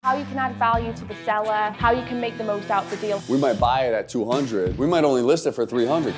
how you can add value to the seller, how you can make the most out of the deal. We might buy it at 200. We might only list it for 300.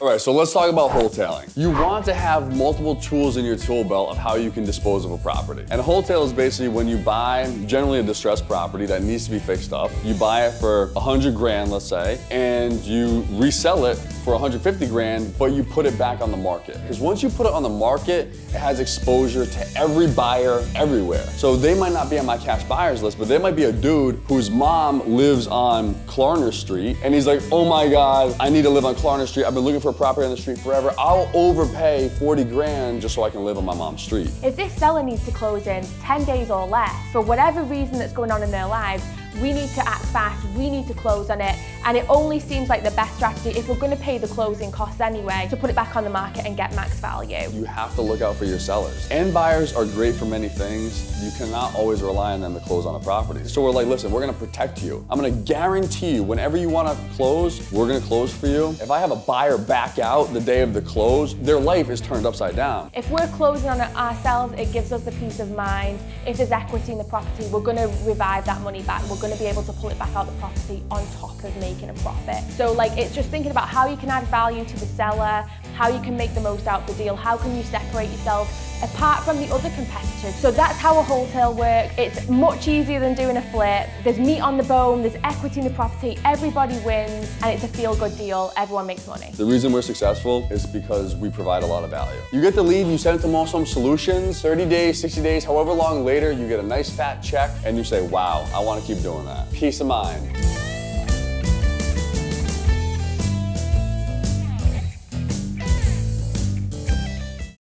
All right, so let's talk about wholetailing. You want to have multiple tools in your tool belt of how you can dispose of a property. And wholetail is basically when you buy generally a distressed property that needs to be fixed up. You buy it for 100 grand, let's say, and you resell it for 150 grand, but you put it back on the market. Because once you put it on the market, it has exposure to every buyer everywhere. So they might not be on my cash buyers list, but there might be a dude whose mom lives on Klarner Street, and he's like, oh my God, I need to live on Klarner Street. I've been looking for a property on the street forever. I'll overpay 40 grand just so I can live on my mom's street. If this seller needs to close in 10 days or less, for whatever reason that's going on in their lives, we need to act fast, we need to close on it, and it only seems like the best strategy, if we're going to pay the closing costs anyway, to put it back on the market and get max value. You have to look out for your sellers. And buyers are great for many things. You cannot always rely on them to close on a property. So we're like, listen, we're going to protect you. I'm going to guarantee you, whenever you want to close, we're going to close for you. If I have a buyer back out the day of the close, their life is turned upside down. If we're closing on it ourselves, it gives us the peace of mind. If there's equity in the property, we're going to revive that money back. We're going to be able to pull it back out the property on top of making a profit. So like, it's just thinking about how you can add value to the seller, how you can make the most out of the deal, how can you separate yourself apart from the other competitors. So that's how a wholesale works. It's much easier than doing a flip. There's meat on the bone, there's equity in the property, everybody wins, and it's a feel-good deal, everyone makes money. The reason we're successful is because we provide a lot of value. You get the lead, you send it to Most Home Solutions, 30 days, 60 days, however long later, you get a nice fat check, and you say, wow, I want to keep doing that. Peace of mind.